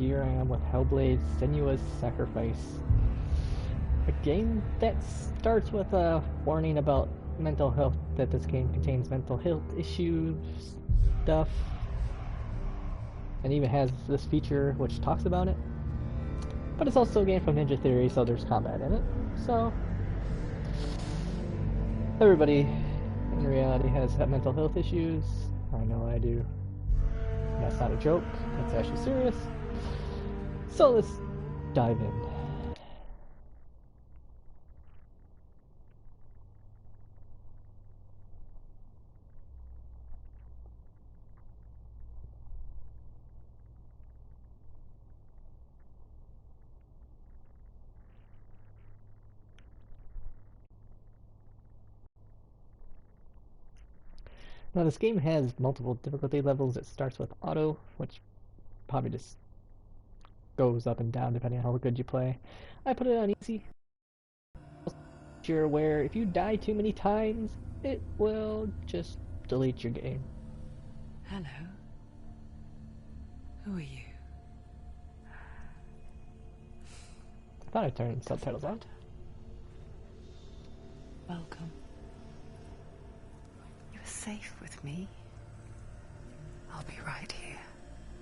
here I am with Hellblade Senua's Sacrifice. A game that starts with a warning about mental health, that this game contains mental health issues, stuff, and even has this feature which talks about it. But it's also a game from Ninja Theory, so there's combat in it. So, everybody in reality has mental health issues. I know I do. That's not a joke, it's actually serious. So let's dive in. Now this game has multiple difficulty levels. It starts with auto, which probably just goes up and down depending on how good you play. I put it on easy. Sure, where if you die too many times, it will just delete your game. Hello. Who are you? I thought I turned subtitles on. Welcome. You're safe with me. I'll be right here,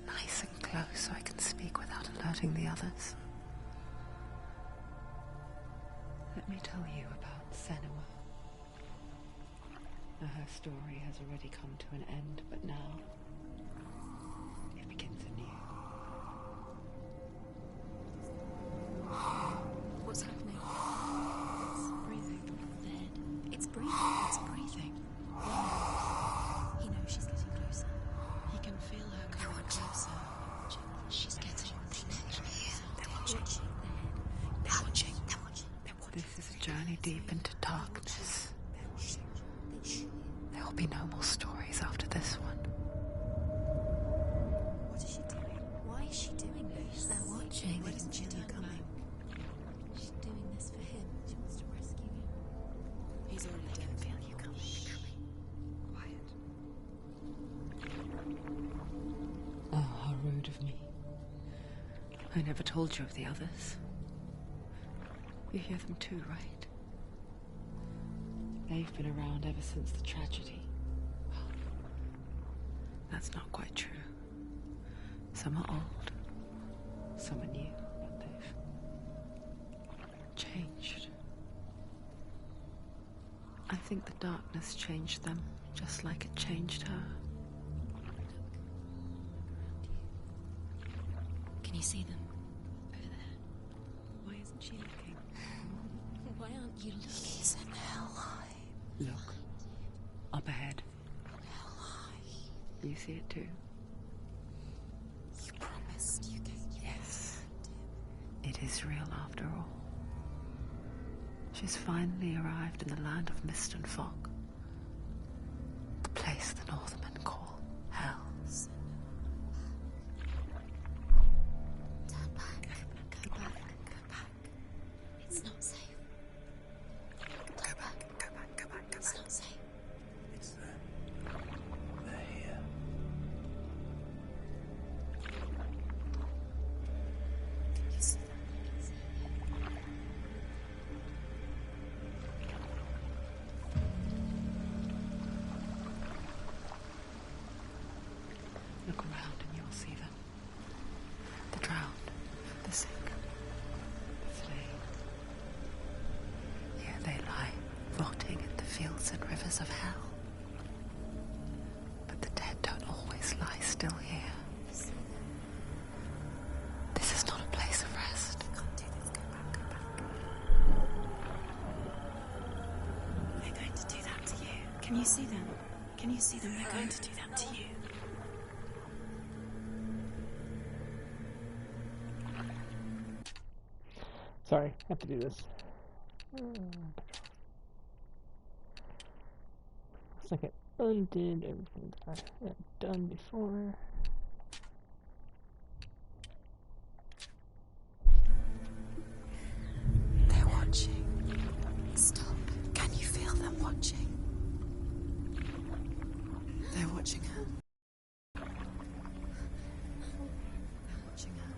nice and close so I can speak without alerting the others. Let me tell you about Senua. Now, her story has already come to an end, but now it begins anew. What's happening? It's breathing. Dead. It's breathing. It's breathing. He knows she's getting closer. He can feel her coming closer. She's getting closer. They're watching. They're watching. They're watching. This is a journey deep into darkness. There will be no more stories after this one. What is she doing? Why is she doing this? They're watching. Why doesn't she do coming? She's doing this for him. She wants to rescue him. He's already dead. I can feel you coming. Quiet. Oh, how rude of me. I never told you of the others. You hear them too, right? They've been around ever since the tragedy. Well, that's not quite true. Some are old, some are new, but they've changed. I think the darkness changed them, just like it changed her. Can you see them? Over there. Why isn't she looking? Why aren't you looking? He's in hell high. Look, up ahead. Hell high. You see it too? You promised you gave me. Yes. It is real after all. She's finally arrived in the land of mist and fog. The place the Northmen call hell. Turn back. Go back. Go back. It's not safe. Go back. Go back. Go back. It's not safe. It's them. They're here. You see them? Look around and you'll see them. The drowned, the sick, the slain. Here they lie, rotting in the fields and rivers of hell. But the dead don't always lie still here. This is not a place of rest. You can't do this. Go back. Go back. They're going to do that to you. Can you see them? Can you see them? They're going to do that to you. Sorry, I have to do this. Looks like I undid everything that I had done before. They're watching. Stop. Can you feel them watching? They're watching her. They're watching her.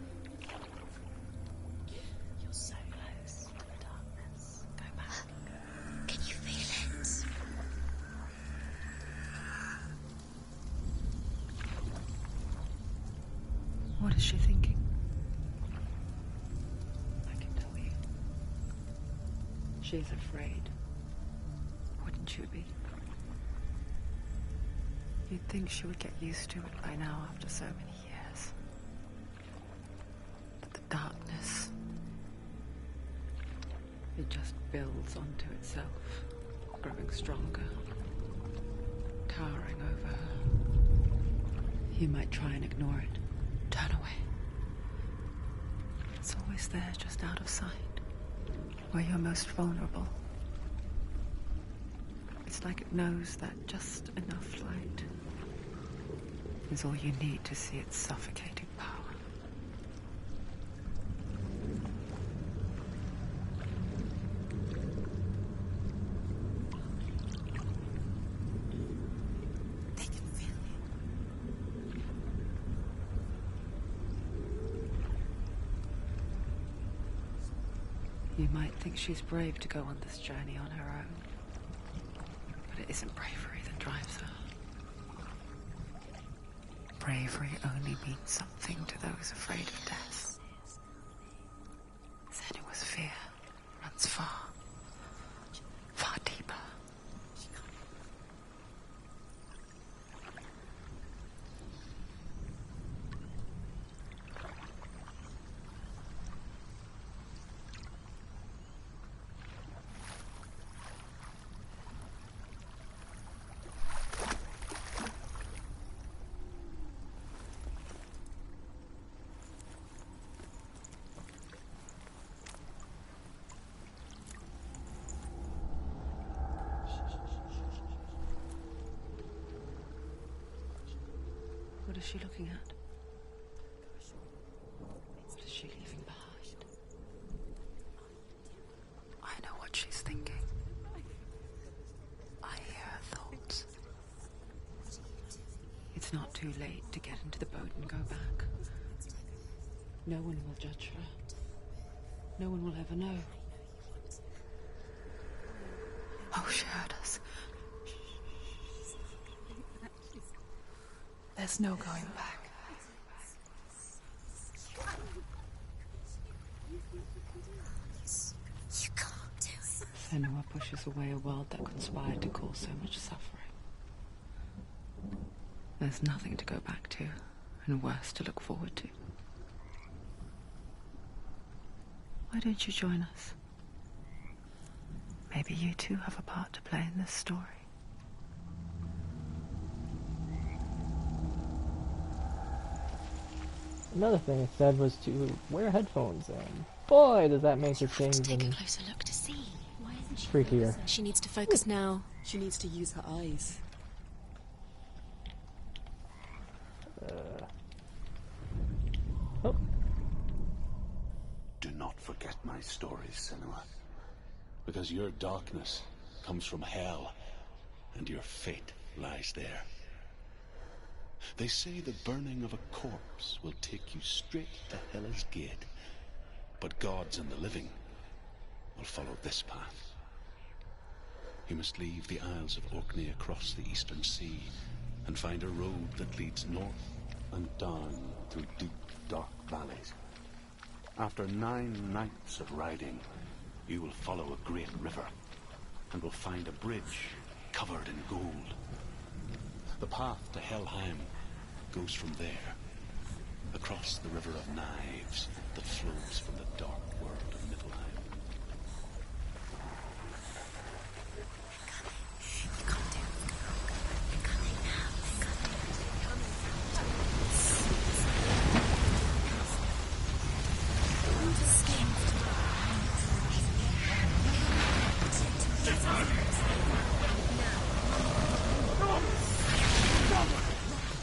What is she thinking? I can tell you. She's afraid. Wouldn't you be? You'd think she would get used to it by now after so many years. But the darkness, it just builds onto itself, growing stronger, towering over her. You might try and ignore it, turn away. It's always there, just out of sight, where you're most vulnerable. It's like it knows that just enough light is all you need to see its suffocating power. They can feel it. You might think she's brave to go on this journey on her own, but it isn't bravery that drives her. Bravery only means something to those afraid of death. Senua's fear runs far, far deeper. What is she looking at? What is she leaving behind? I know what she's thinking. I hear her thoughts. It's not too late to get into the boat and go back. No one will judge her. No one will ever know. Oh, she heard us. There's no going back. You can't do it. Senua pushes away a world that conspired to cause so much suffering. There's nothing to go back to, and worse to look forward to. Why don't you join us? Maybe you too have a part to play in this story. Another thing it said was to wear headphones, and boy, does that make the change Take a and closer look to see. Why isn't she freakier. focusing? She needs to focus now. She needs to use her eyes. Oh, Do not forget my stories, Senua. Because your darkness comes from hell, and your fate lies there. They say the burning of a corpse will take you straight to Hela's gate, but gods and the living will follow this path. You must leave the Isles of Orkney across the eastern sea and find a road that leads north and down through deep, dark valleys. After 9 nights of riding, you will follow a great river and will find a bridge covered in gold. The path to Helheim goes from there, across the River of Knives that flows from the dark world of Niflheim. You can't do it. They're coming now. They're coming.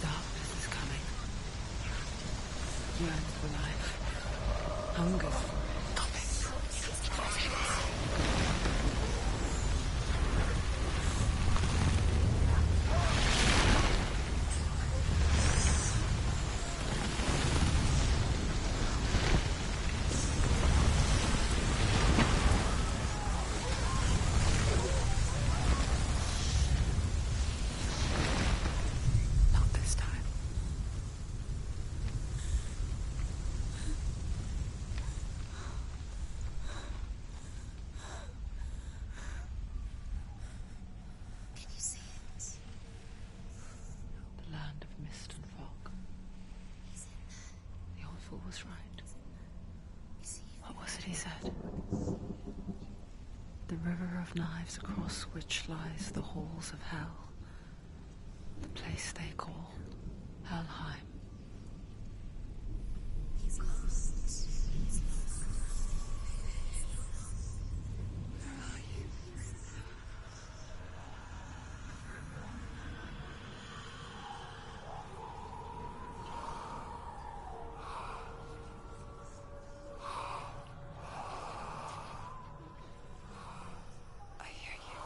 Darkness is coming. Yearns for life. Hunger. Stop it. Not this time. was right. What was it he said? The river of knives across which lies the halls of hell. The place they call Helheim. He's lost. He's lost. Where are you? I hear you.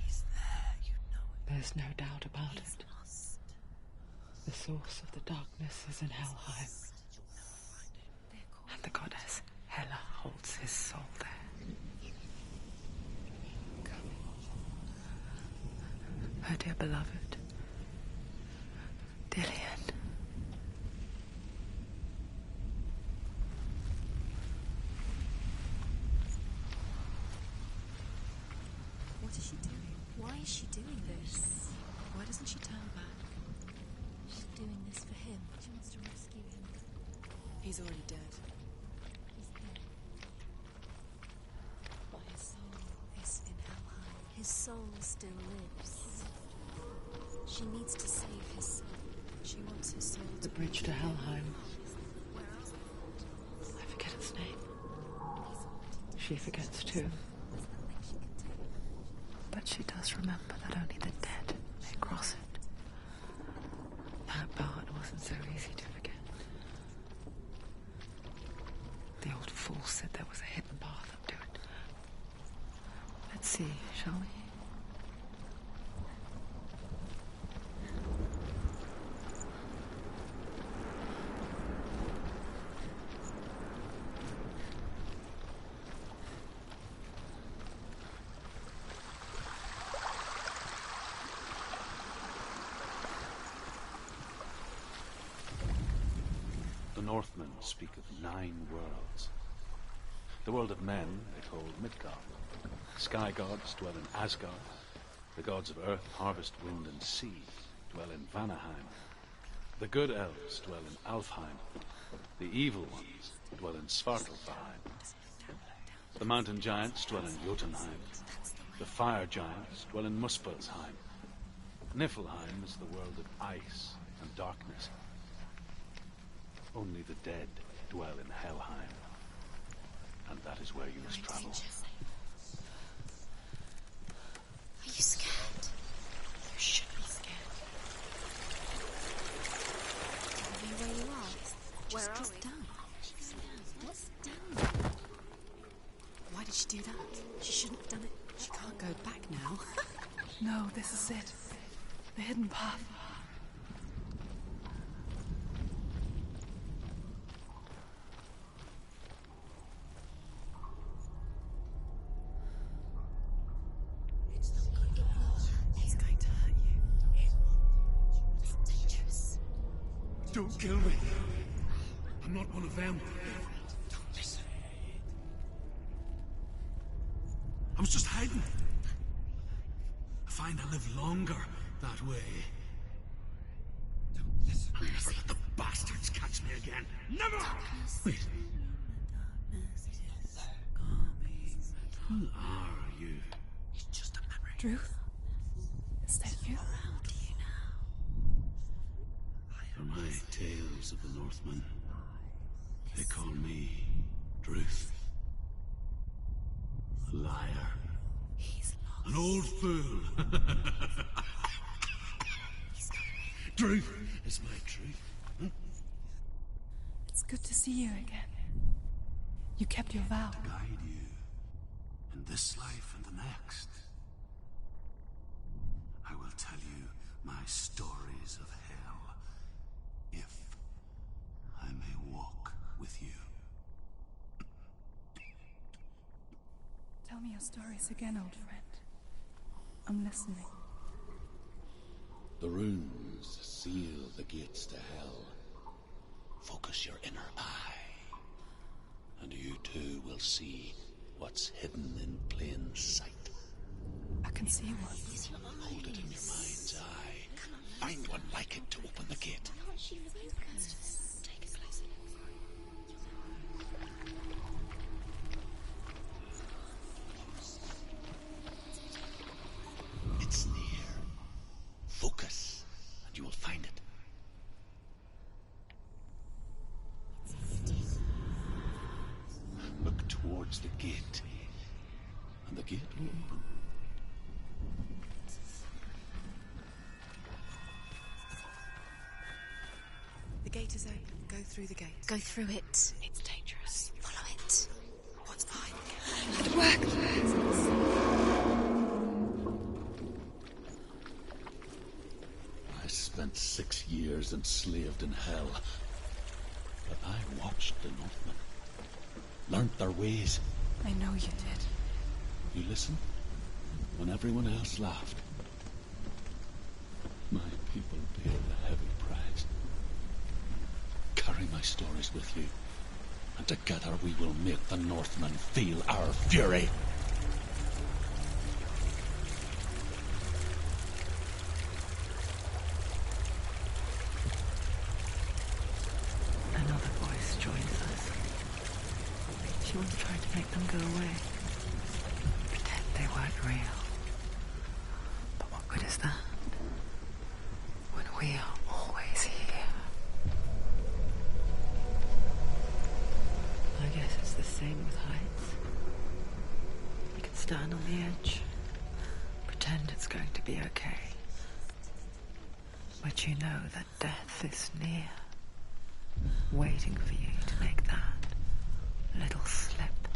He's there, you know it. There's no doubt about it. Lost. The source of the darkness is in Helheim. And the goddess Hela holds his soul there. Her dear beloved, Dillian. What is she doing? Why is she doing this? Why doesn't she turn back? She's doing this for him. She wants to rescue him. He's already dead. He's dead. But his soul is in Helheim. His soul still lives. She needs to save his soul. She wants his soul The to bridge to Helheim. Where else? I forget its name. She forgets too. There's nothing she can do. But she does remember that only the dead may cross it. That part wasn't so easy to forget. The old fool said there was a hidden path up to it. Let's see, shall we? The Northmen speak of 9 worlds. The world of men they call Midgard. Sky gods dwell in Asgard. The gods of earth, harvest, wind, and sea dwell in Vanaheim. The good elves dwell in Alfheim. The evil ones dwell in Svartalfheim. The mountain giants dwell in Jotunheim. The fire giants dwell in Muspelheim. Niflheim is the world of ice and darkness. Only the dead dwell in Helheim. And that is where you must travel. Are you scared? You should be scared. Tell me where you are. Where are we? Down. What's down? Why did she do that? She shouldn't have done it. She can't go back now. No, this is it. The hidden path. He's going to hurt you. It's dangerous. Don't kill me. I'm not one of them. I was just hiding. I find I live longer that way. Never let the bastards catch me again. Never! Wait. Who are you? It's just a memory. Druth? Is that you? For my tales of the Northmen, they call me Druth. A liar. He's lost. An old fool. Truth is my truth. Huh? It's good to see you again. You kept your vow. Guide you in this life and the next. I will tell you my stories of hell, if I may walk with you. Tell me your stories again, old friend. I'm listening. The runes seal the gates to hell. Focus your inner eye, and you too will see what's hidden in plain sight. I can see what. Hold it in your mind. find one like it to open the gate. Can't she focus? Just take a closer look. It's near. Focus, and you will find it. Look towards the gate, and the gate will open. The gate is open. Go through the gate. Go through it. It's dangerous. Follow it. What's behind the gate? It worked. I spent 6 years enslaved in hell, but I watched the Northmen, learnt their ways. I know you did. You listened when everyone else laughed. My people paid a heavy price. Carry my stories with you, and together we will make the Northmen feel our fury. Another voice joins us. She once tried to make them go away. Pretend they weren't real. But what good is that? When we are always here. I guess it's the same with heights. You can stand on the edge, pretend it's going to be okay. But you know that death is near, waiting for you to make that little slip.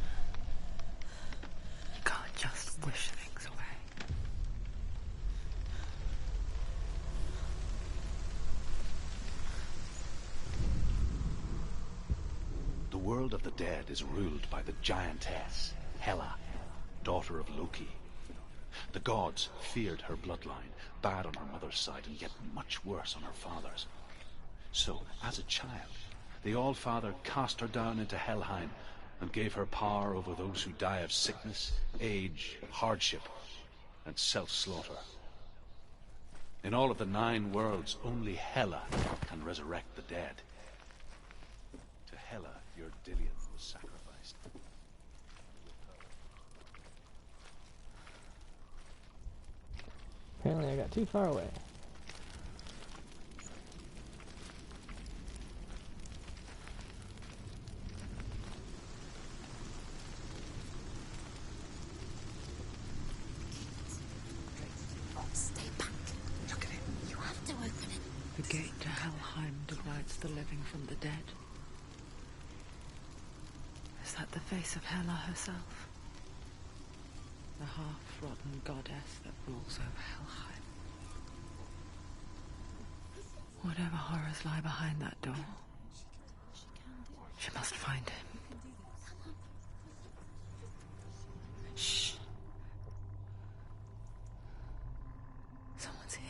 You can't just wish things away. The world of the dead is ruled by the giantess, Hela, daughter of Loki. The gods feared her bloodline, bad on her mother's side and yet much worse on her father's. So, as a child, the All-Father cast her down into Helheim and gave her power over those who die of sickness, age, hardship, and self-slaughter. In all of the 9 worlds, only Hela can resurrect the dead. To Hela, your Dillion was sacrificed. Apparently I got too far away. Stay back. Look at it. You have to open it. The gate to Helheim divides the living from the dead. Is that the face of Hela herself? The half-rotten goddess that rules over Helheim. Whatever horrors lie behind that door, she must find him. Shh. Someone's here.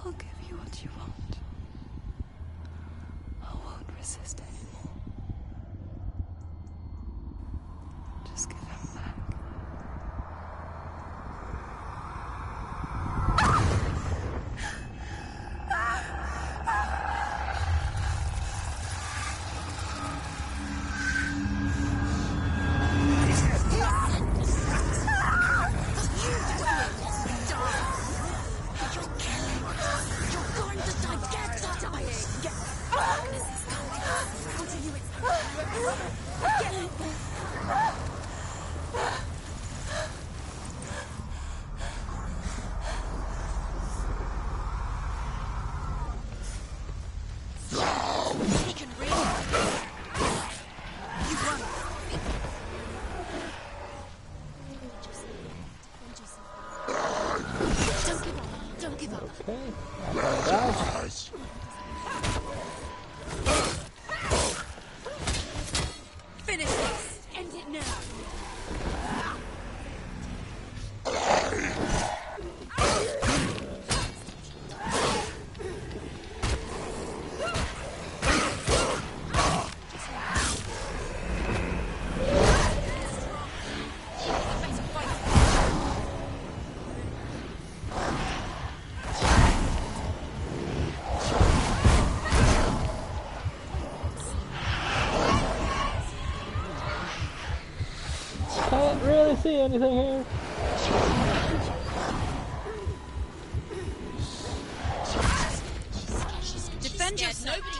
I'll give you what you want. I won't resist anymore. Just give him back. How do you Okay, that's our dodge. Finish this! End it now! Can't really see anything here. Defend yourself! Nobody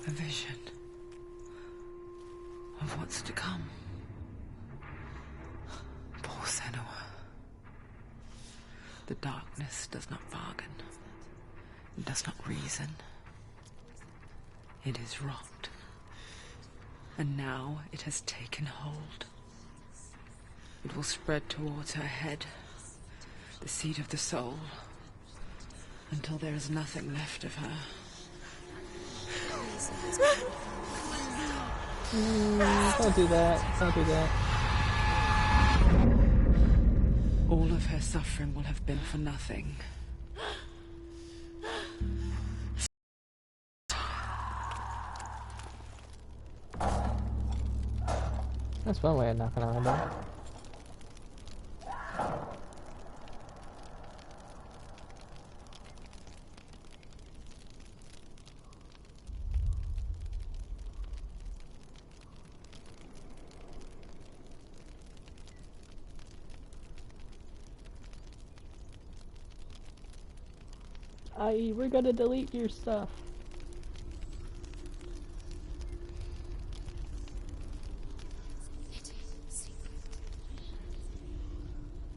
A vision of what's to come. Poor Senua. The darkness does not bargain. It does not reason. It is rot. And now it has taken hold. It will spread towards her head, the seat of the soul, until there is nothing left of her. Don't do that. Don't do that. All of her suffering will have been for nothing. That's one way of knocking on a door. We're gonna delete your stuff.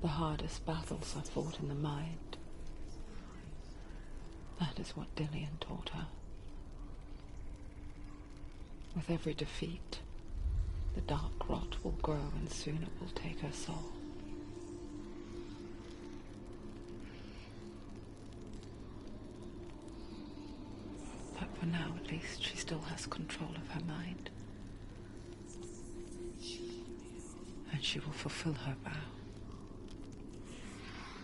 The hardest battles are fought in the mind. That is what Dillian taught her. With every defeat, the dark rot will grow and soon it will take her soul. But for now, at least, she still has control of her mind. And she will fulfill her vow.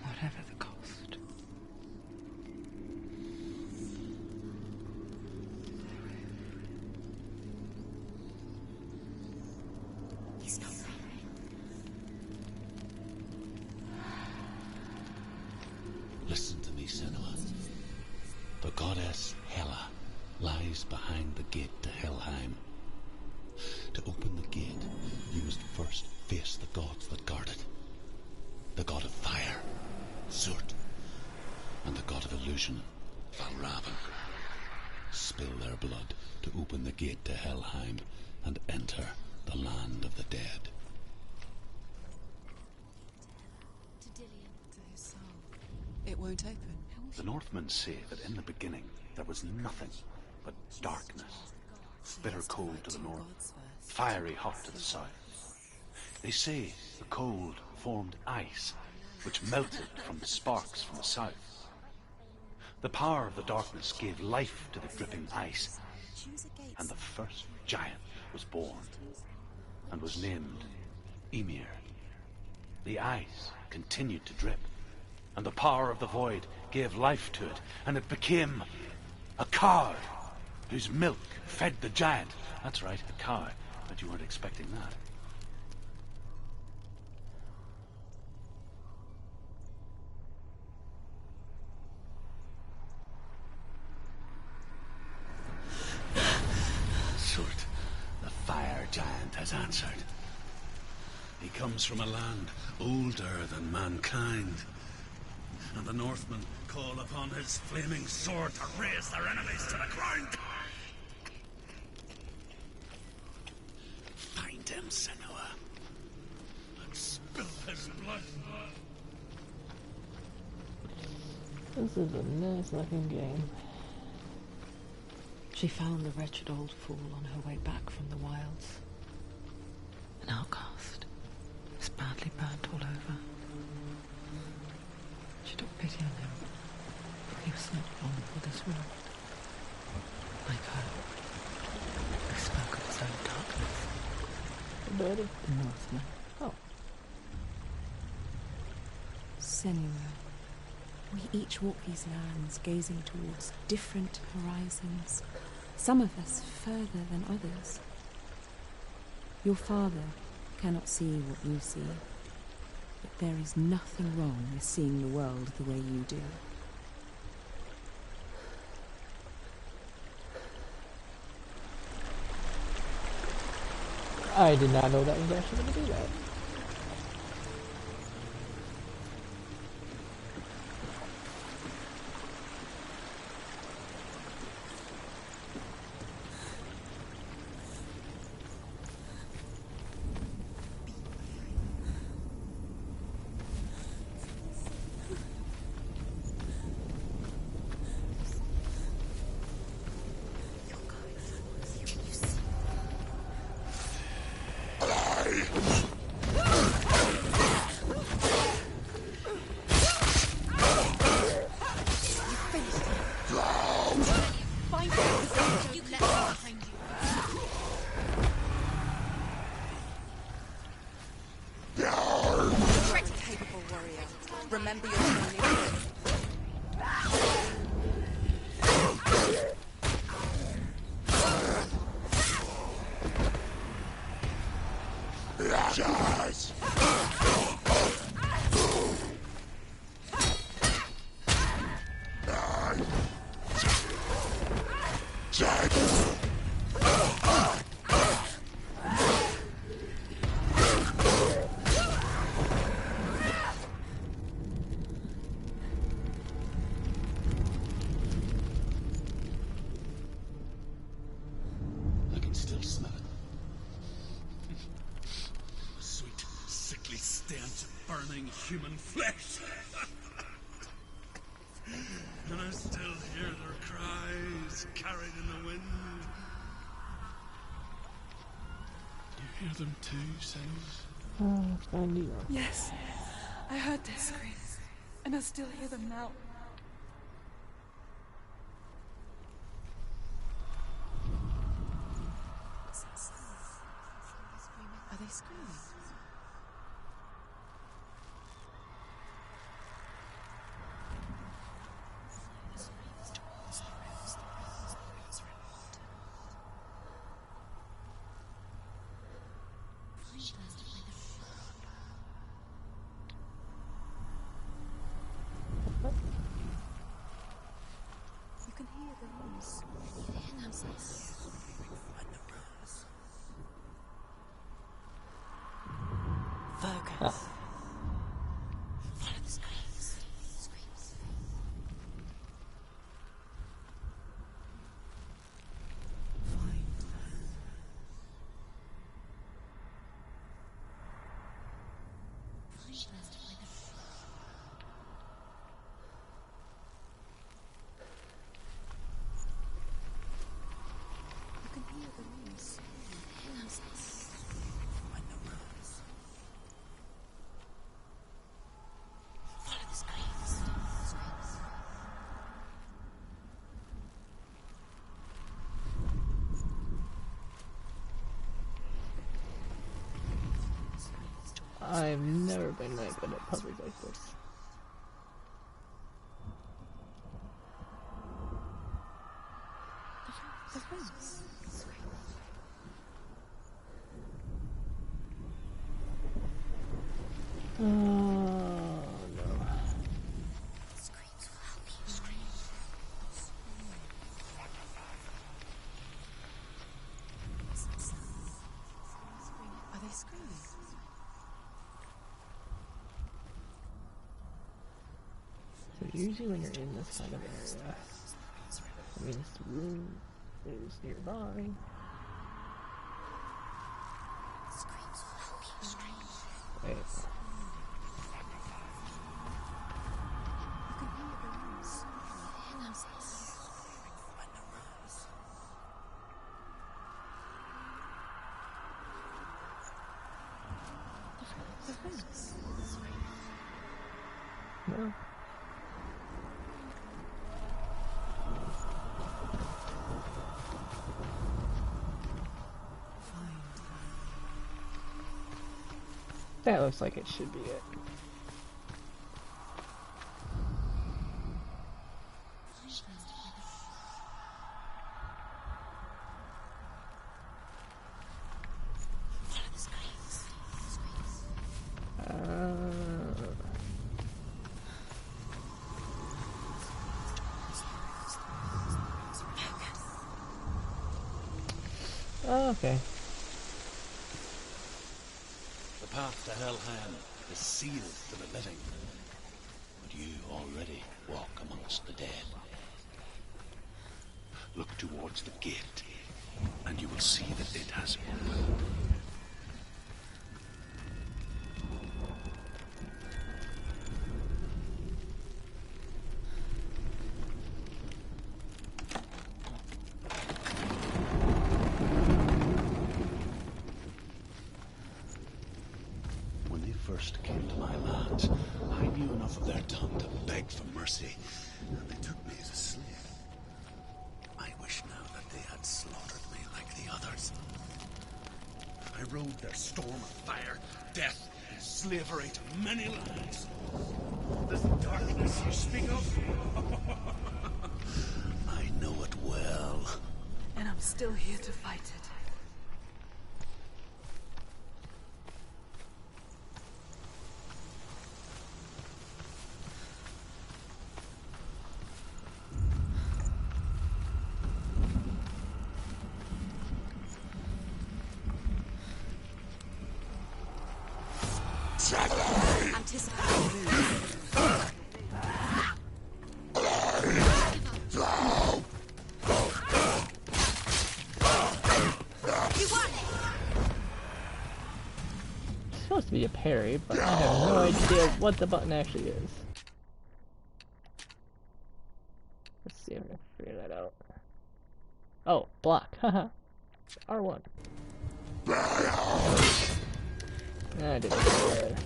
Whatever the cost. He's not there. Listen to me, Senua. The goddess Hela lies behind the gate to Helheim. To open the gate, you must first face the gods that guard it. The god of fire, Zurt, and the god of illusion, Valravan. Spill their blood to open the gate to Helheim and enter the land of the dead. To Dillian. to his soul. It won't open. The Northmen say that in the beginning there was nothing but darkness. Bitter cold to the north, fiery hot to the south. They say the cold formed ice, which melted from the sparks from the south. The power of the darkness gave life to the dripping ice, and the first giant was born, and was named Ymir. The ice continued to drip, and the power of the void gave life to it, and it became a cow, whose milk fed the giant. That's right, a cow. But you weren't expecting that. has answered. He comes from a land older than mankind, and the Northmen call upon his flaming sword to raise their enemies to the ground. Find him, Senua, and spill his blood. This is a nice looking game. She found the wretched old fool on her way back from the wilds. An outcast. Was badly burnt all over. She took pity on him. He was not long for this world. Like her. He spoke of his own darkness. Betty? The Northman. Oh. Senua. We each walk these lands, gazing towards different horizons, some of us further than others. Your father cannot see what you see, but there is nothing wrong with seeing the world the way you do. I did not know that was actually going to do that. Remember your training. I can still smell it. The sweet, sickly stench of burning human flesh. And I still hear their cries carried in the wind. You hear them too, Senua? Oh, find you. Yes, I heard their screams, and I still hear them now. Are they screaming? You can hear the noise. Focus. Follow the screams. Screams. You can hear the noise. Follow the screams. Screams. I've never been that good at puzzles like this. The friends. Oh no. Screams will help you. usually when you're in this kind of area, it means the room is nearby. Wait. No. That looks like it should be it. Okay. The path to Helheim is sealed to the living, but you already walk amongst the dead. Look towards the gate, and you will see that it has opened. First came to my lands, I knew enough of their tongue to beg for mercy, and they took me as a slave. I wish now that they had slaughtered me like the others. I rode their storm of fire, death, and slavery to many lands. This darkness you speak of? I know it well. And I'm still here to fight it. It's supposed to be a parry, but I have no idea what the button actually is. Let's see if I can figure that out. Oh, block. Haha. R1. I didn't do it.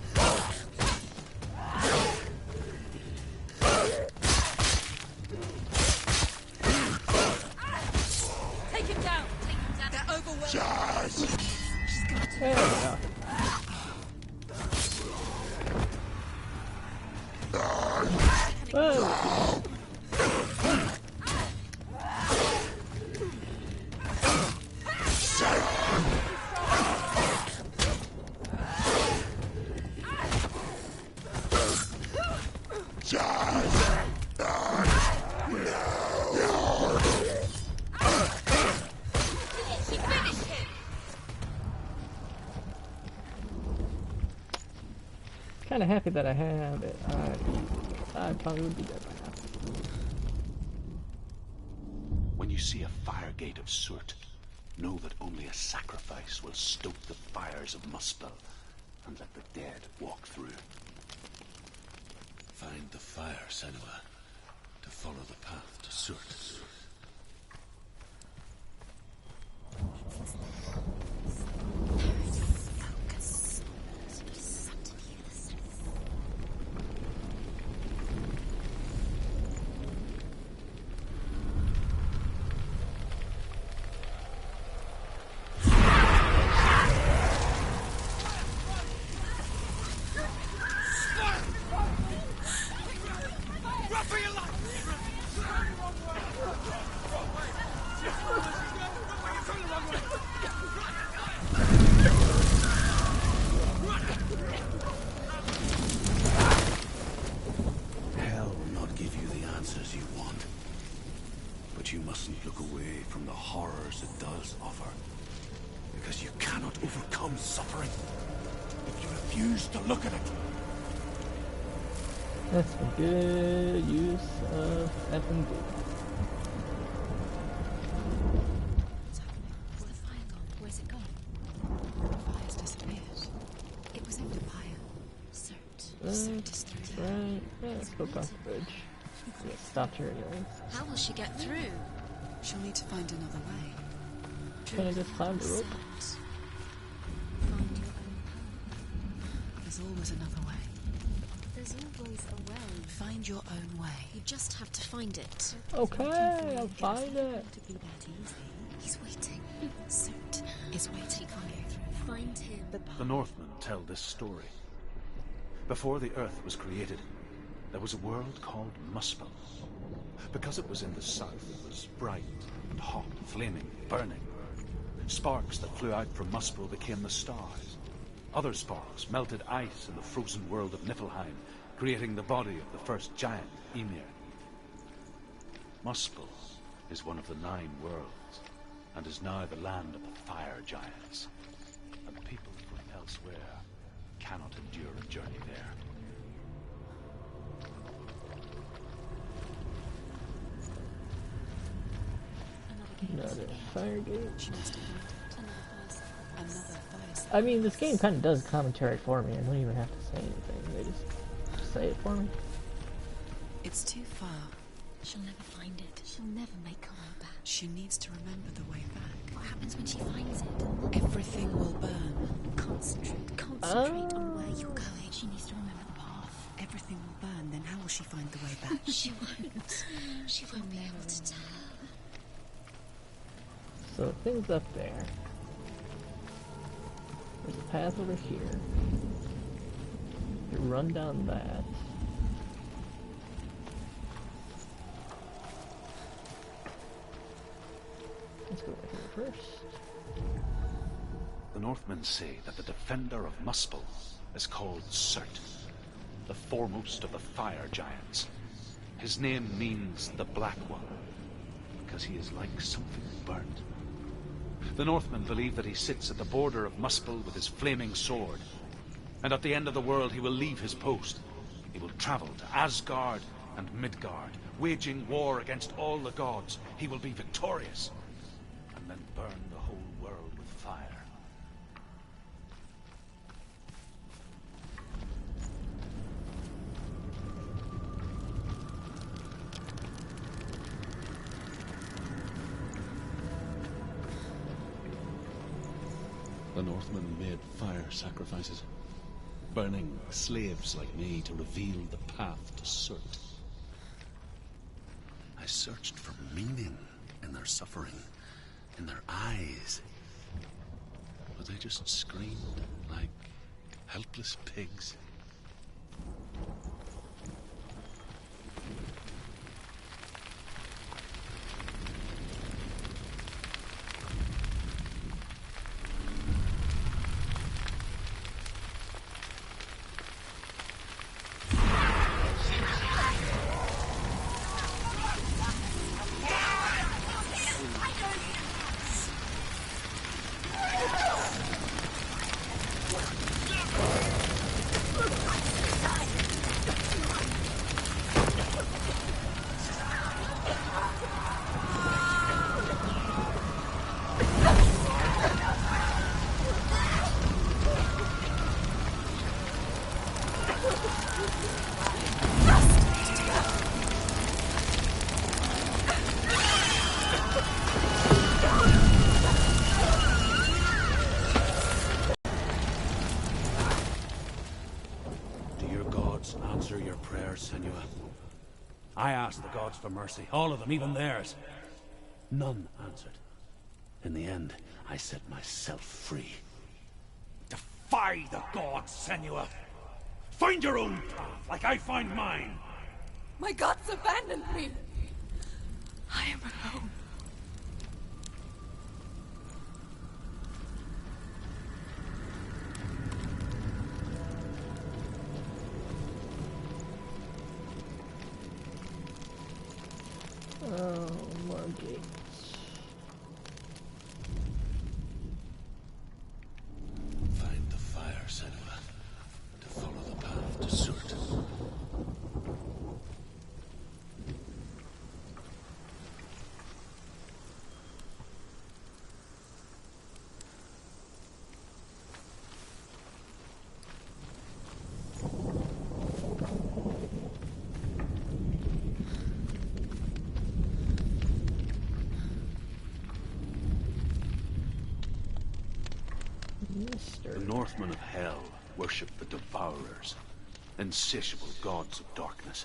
Take him down! They're overwhelmed! There we go. Whoa. Kind of happy that I have it. I probably would be dead by now. When you see a fire gate of Surt, know that only a sacrifice will stoke the fires of Muspel and let the dead walk through. Find the fire, Senua, to follow the path to Surt. Hell will not give you the answers you want. But you mustn't look away from the horrors it does offer. Because you cannot overcome suffering if you refuse to look at it. That's a good use of F&D. What's happening? Is the fire gone? Where's it gone? The fire's disappeared. It was aimed at fire. Cert. That's Cert is through there. right. Yeah, let's go across the bridge. Yeah, stopped here anyways. How will she get through? She'll need to find another way. Can I just climb the rope? Cert. Find your own path. There's always another way. There's always a way. Find your own way. You just have to find it. Okay, I'll find it. To be that easy. He's waiting. Cert is waiting for you. Find him. The Northmen tell this story. Before the Earth was created, there was a world called Muspel. Because it was in the south, it was bright and hot, flaming, burning. Sparks that flew out from Muspel became the stars. Other sparks melted ice in the frozen world of Niflheim, creating the body of the first giant, Ymir. Muspel is one of the 9 worlds, and is now the land of the fire giants. And people from elsewhere cannot endure a journey there. Another fire gate. She must have found it. Another fire site. I mean, this game kind of does commentary for me. I don't even have to say anything. They just say it for me. It's too far. She'll never find it. She'll never make her way back. She needs to remember the way back. What happens when she finds it? Everything will burn. Concentrate. Concentrate on where you're going. She needs to remember the path. Everything will burn, then how will she find the way back? She won't. She won't be able to tell. So things up there. There's a path over here. You run down that. Let's go right here first. The Northmen say that the defender of Muspel is called Cert, the foremost of the fire giants. His name means the Black One, because he is like something burnt. The Northmen believe that he sits at the border of Muspel with his flaming sword, and at the end of the world he will leave his post. He will travel to Asgard and Midgard, waging war against all the gods. He will be victorious, and then burn the whole world with fire. The Northmen made fire sacrifices, burning slaves like me to reveal the path to Surt. I searched for meaning in their suffering, in their eyes, but they just screamed like helpless pigs. Answer your prayers, Senua. I asked the gods for mercy, all of them, even theirs. None answered. In the end, I set myself free. Defy the gods, Senua! Find your own path, like I find mine! My gods abandoned me! I am alone. Oh, more gates. Find the fire, Senua, to follow the path to Surt. Northmen of Hell worship the Devourers, insatiable gods of darkness.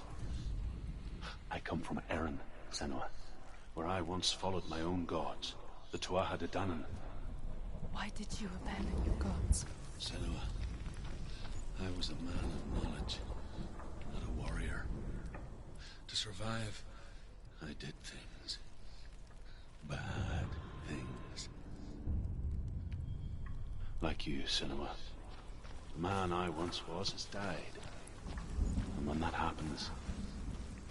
I come from Erin, Senua, where I once followed my own gods, the Tuatha De Danann. Why did you abandon your gods? Senua, I was a man of knowledge, not a warrior. To survive, I did things. Bad things. Like you, Senua. The man I once was has died. And when that happens,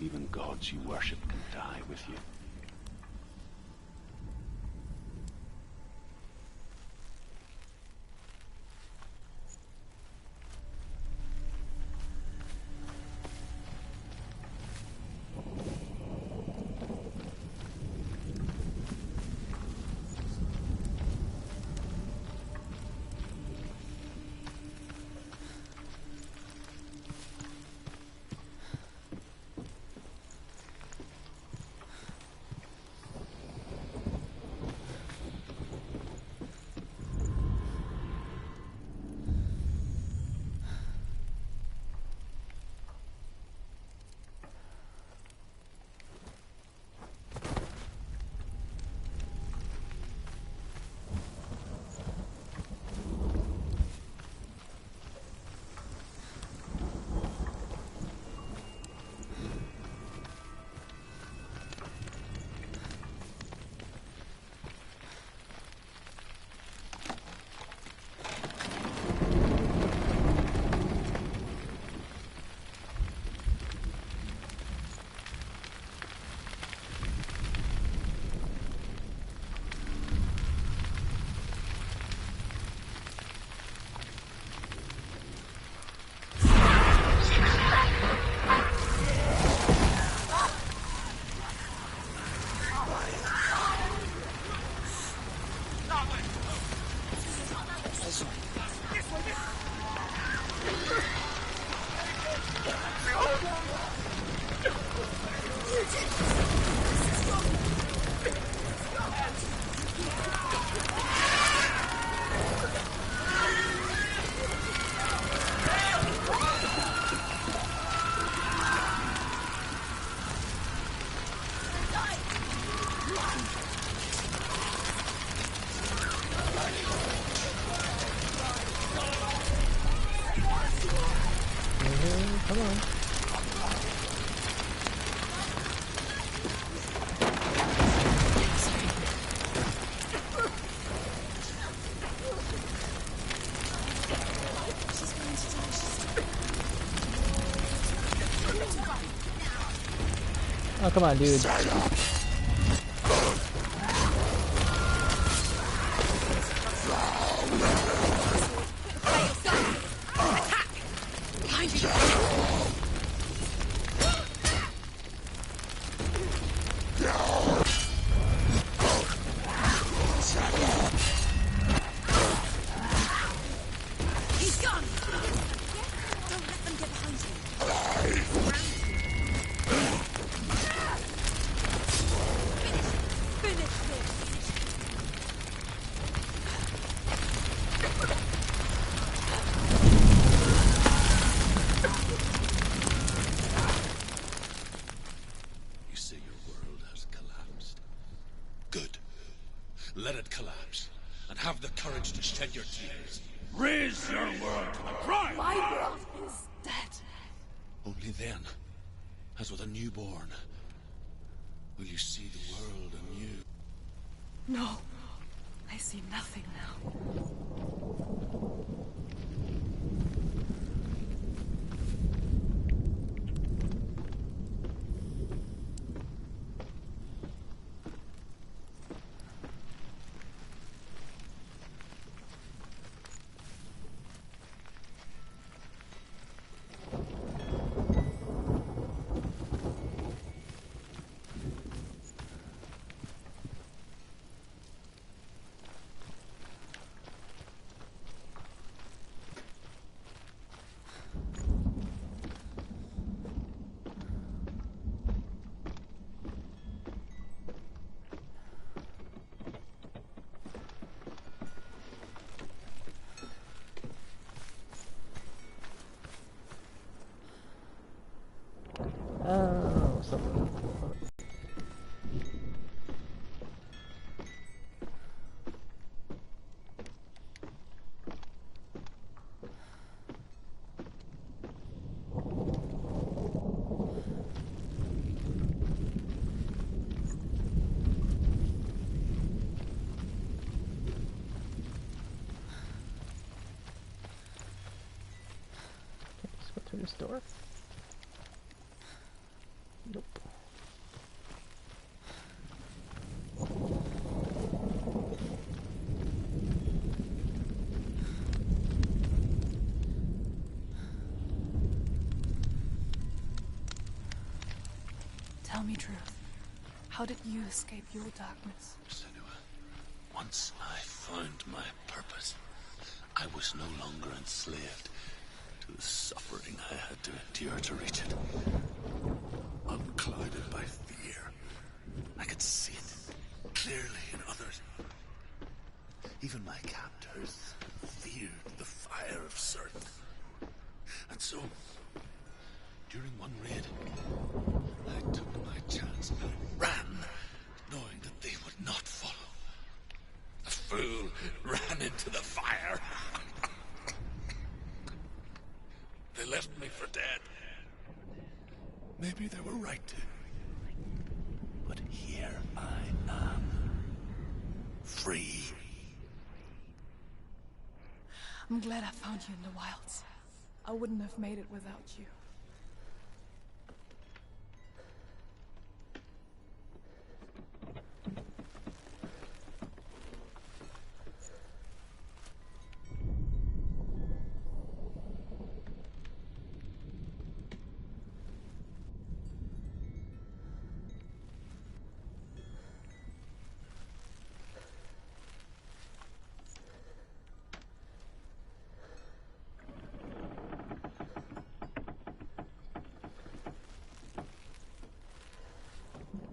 even gods you worship can die with you. Come on. Oh, come on, dude. You say your world has collapsed. Good. Let it collapse, and have the courage to shed your tears. Raise your world to the prime! My world is dead. Only then, as with a newborn, will you see the world anew. No. I see nothing now. this door? Nope. Tell me truth. How did you escape your darkness? Senua, once I found my purpose, I was no longer enslaved to the suffering I had to endure to reach it. Unclouded by fear, I could see it clearly in others. Even my captors feared the fire of Surt. And so, during one raid, I took my chance and ran, knowing that they would not follow. The fool ran into the fire. They left me for dead. Maybe they were right to. But here I am. Free. I'm glad I found you in the wilds. I wouldn't have made it without you.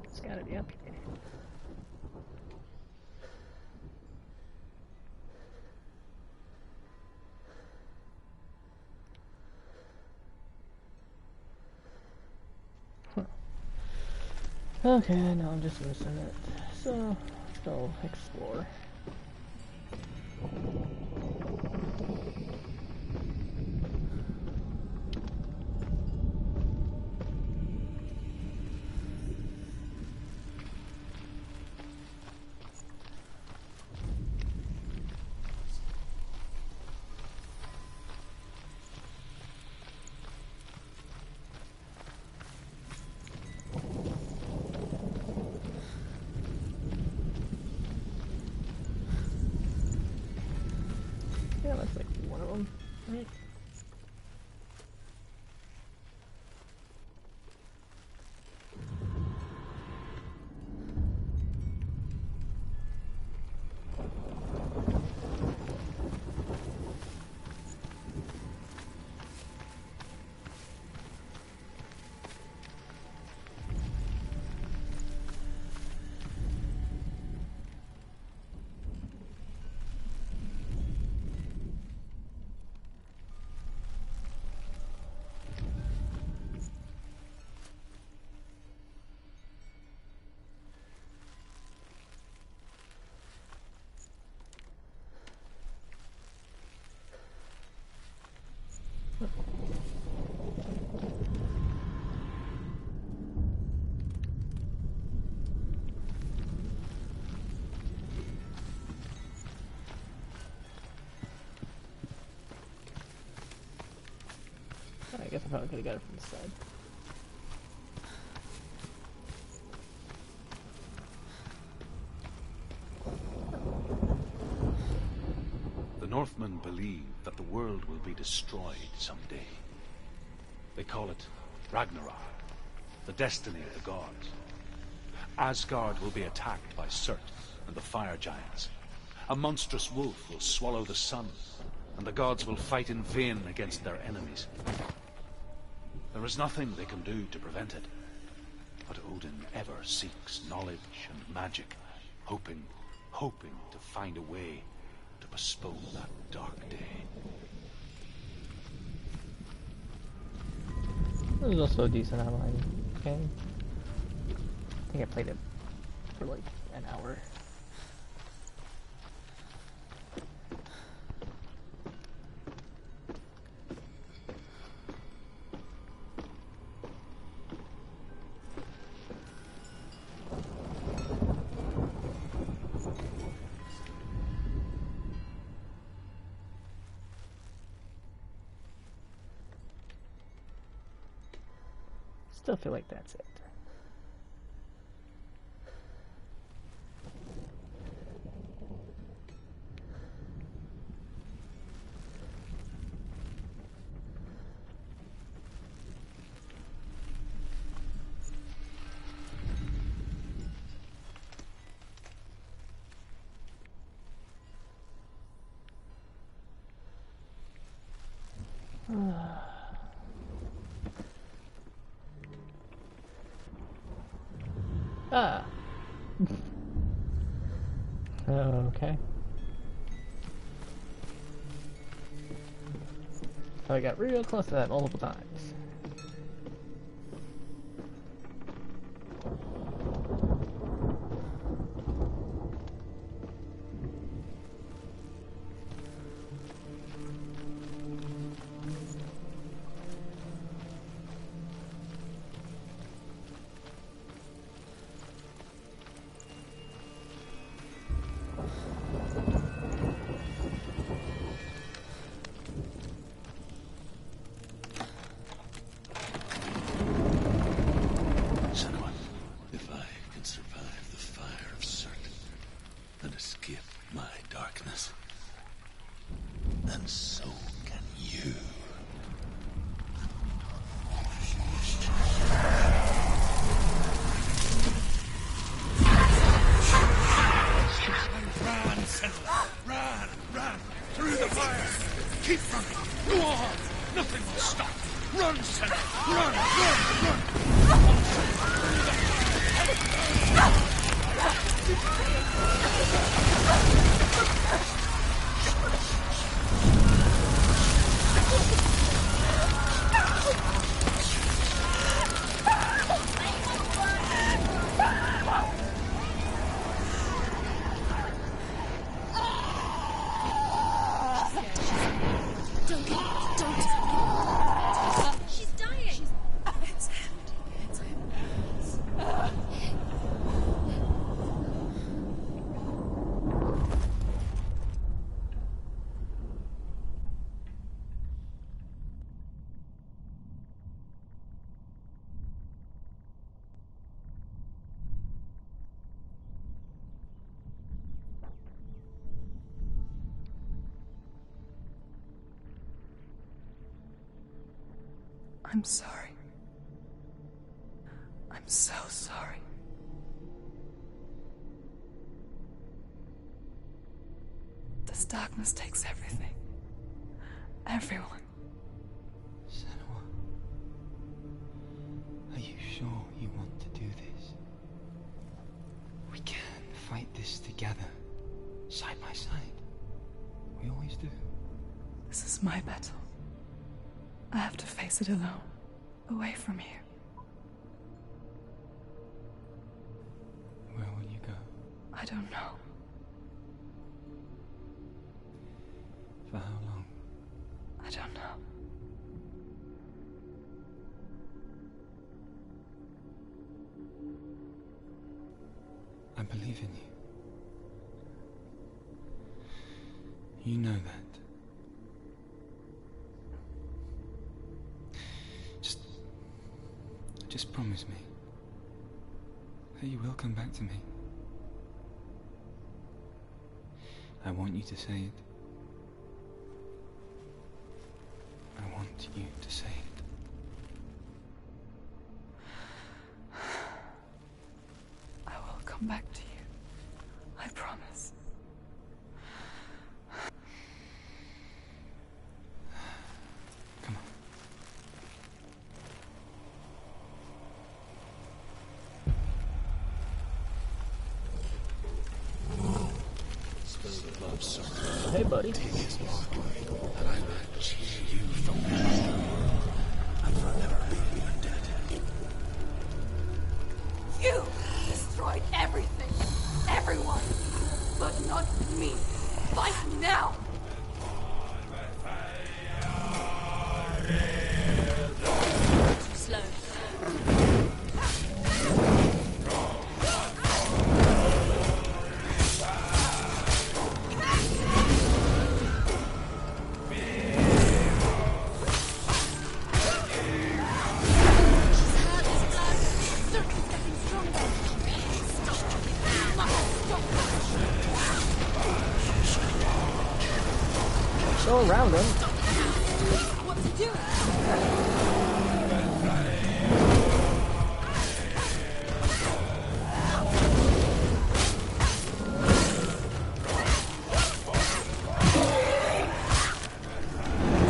It's gotta be up here. Okay, now I'm just missing it. So, let's go explore. Yeah, that's like one of them, right? I guess I probably could have got it from the side. The Northmen believe that the world will be destroyed someday. They call it Ragnarok, the destiny of the gods. Asgard will be attacked by Surt and the fire giants. A monstrous wolf will swallow the sun, and the gods will fight in vain against their enemies. There is nothing they can do to prevent it, but Odin ever seeks knowledge and magic, hoping to find a way to postpone that dark day. It was also a decent online game. I think I played it for like an hour. still feel like that's it. Ah. Okay. I got real close to that multiple times. Senua, if I can survive the fire of Surt and escape my darkness, then so can you. Run, Senua! Run! Run! Through the fire! Keep running! Go on! Nothing will stop! Run, Senua! Run! Run! Run! She's dying. It's him. It's him. I'm sorry. I'm so sorry. This darkness takes everything. Everyone. Senua, are you sure you want to do this? We can fight this together, side by side. We always do. This is my battle. I have to face it alone, away from you. Where will you go? I don't know. For how long? I don't know. I believe in you. You know that. Just promise me that you will come back to me. I want you to say it. I want you to say it. I will come back to you. I promise. Come on. Hey, buddy. Take his mark, that I might cheer you from now and forever be undead. You destroyed everything, everyone, but not me. Fight now! Too slow. She's hurt. Go around him. What's he doing?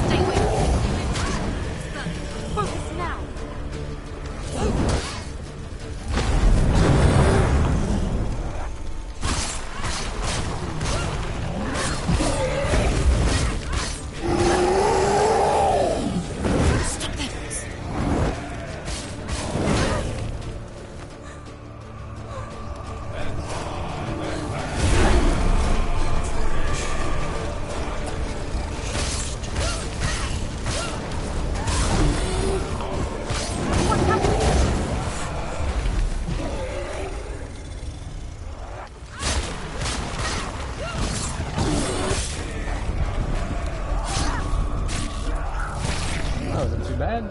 Stay away from me. Focus now. Stop this. What's happening? That wasn't too bad.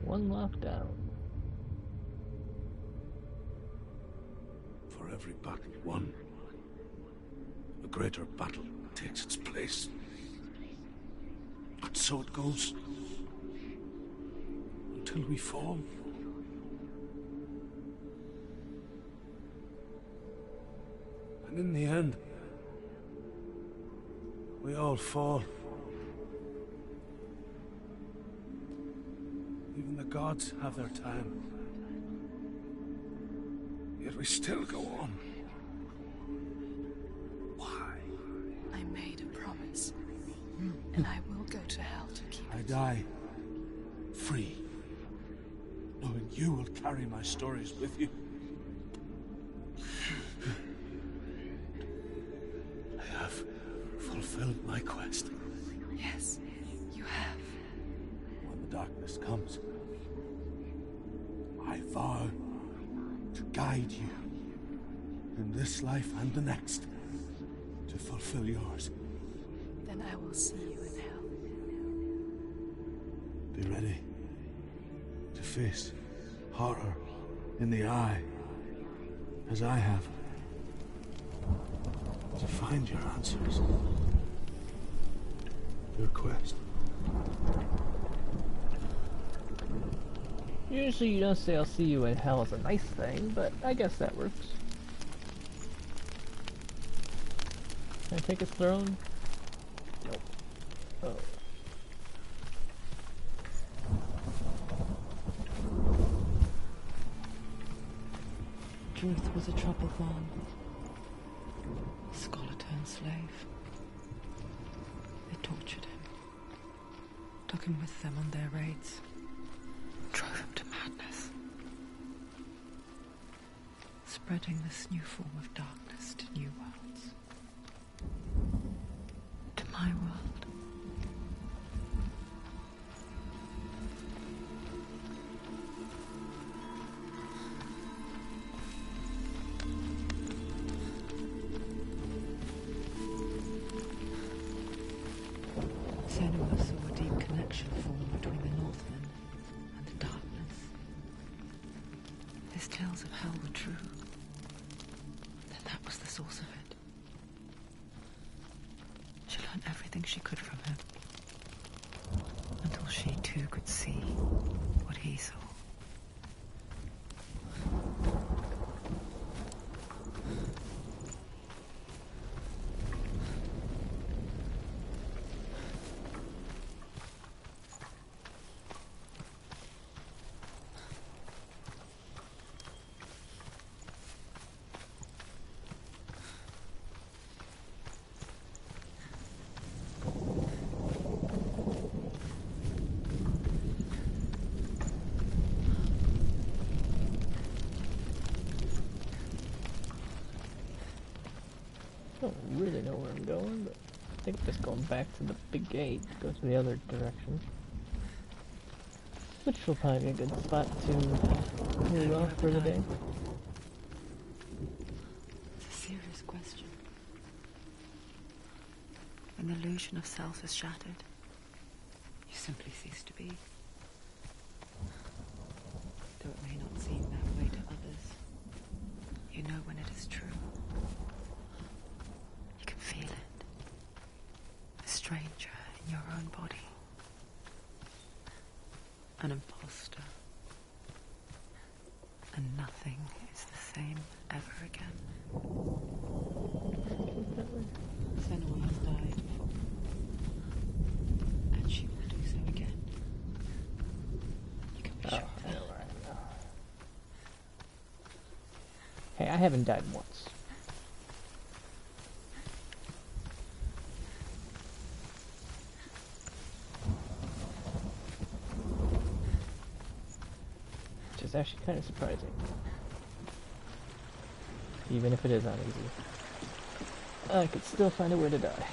One left down. For every battle won, a greater battle takes its place. But so it goes. Until we fall. And in the end, we all fall. Even the gods have their time. Yet we still go on. Why? I made a promise, and I will go to hell to keep I it. die free, knowing you will carry my stories with you. I have fulfilled my quest. Yes, you have. When the darkness comes, I vow to guide you in this life and the next to fulfill yours. Then I will see you in hell. Be ready to face horror in the eye, as I have, to find your answers. Your quest. Usually you don't say I'll see you in hell as a nice thing, but I guess that works. Can I take his throne? Nope. Oh. Truth was a troubled man. A scholar turned slave. They tortured him. Took him with them on their raids. Drove him to madness. Spreading this new form of darkness to new worlds. To my world. Senua saw a deep connection form between the Northmen and the darkness. His tales of hell were true. Then that was the source of it. She learned everything she could from him. Until she too could see what he saw. I don't really know where I'm going, but I think I'm just going back to the big gate, go to the other direction. Which will probably be a good spot to move off for the day. It's a series a question. When the illusion of self is shattered, you simply cease to be. Though it may not seem that way to others, you know when it is true. You can feel it. A stranger in your own body. An imposter. And nothing is the same ever again. Senua has died before. And she will do so again. You can be sure of that. Hey, I haven't died once. Which is actually kind of surprising. Even if it is uneasy. I could still find a way to die.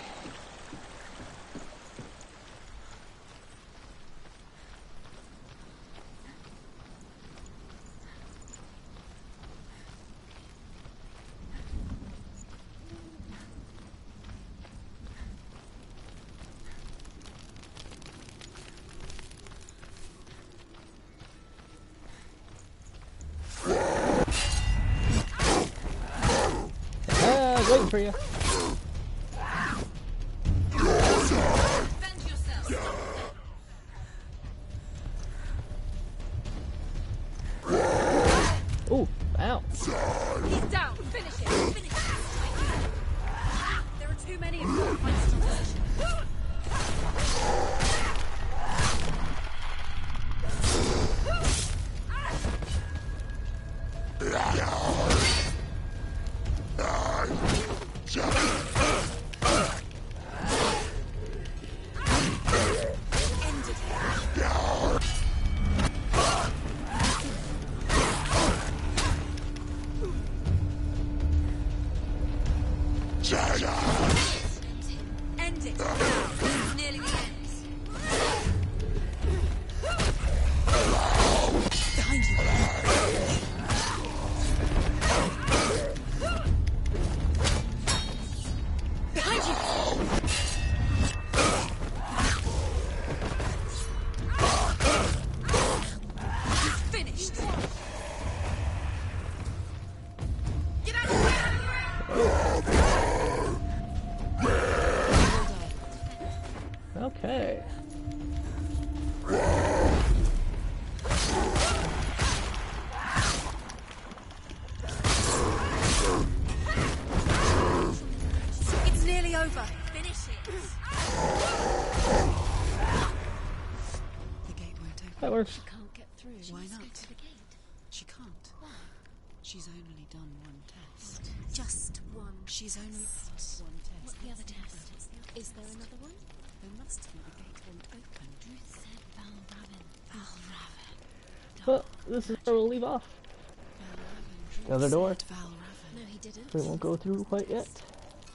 I was waiting for you. Ooh, ow. He's down. Finish it. Finish it. There are too many of them. Find still position. End it. Now. It's nearly the end. Behind you. Behind you. It's finished. Get out of the way. Okay. It's nearly over. Finish it. The gate won't open. That works. Can't get through. Why Let's not? go to the gate. She can't. Why? She's only done one test. Just one. She's only passed one test. What's the other test? Is there test? another one? There must be. The gate won't open. You said Valraven. Valraven. Well, this is where we'll leave off. The other door. No, he didn't. We won't go through quite yet.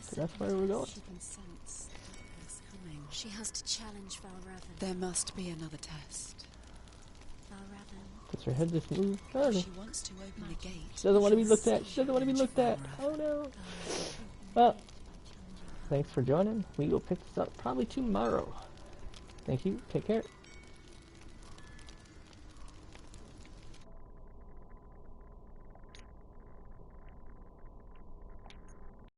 So that's where we're going. She can sense darkness coming. She has to challenge Valraven. There must be another test. Valraven. Does her head just move? I don't know. She wants to open the gate. She doesn't want to be looked at. She doesn't want to be looked at. Oh no. Well, thanks for joining. We will pick this up probably tomorrow. Thank you. Take care.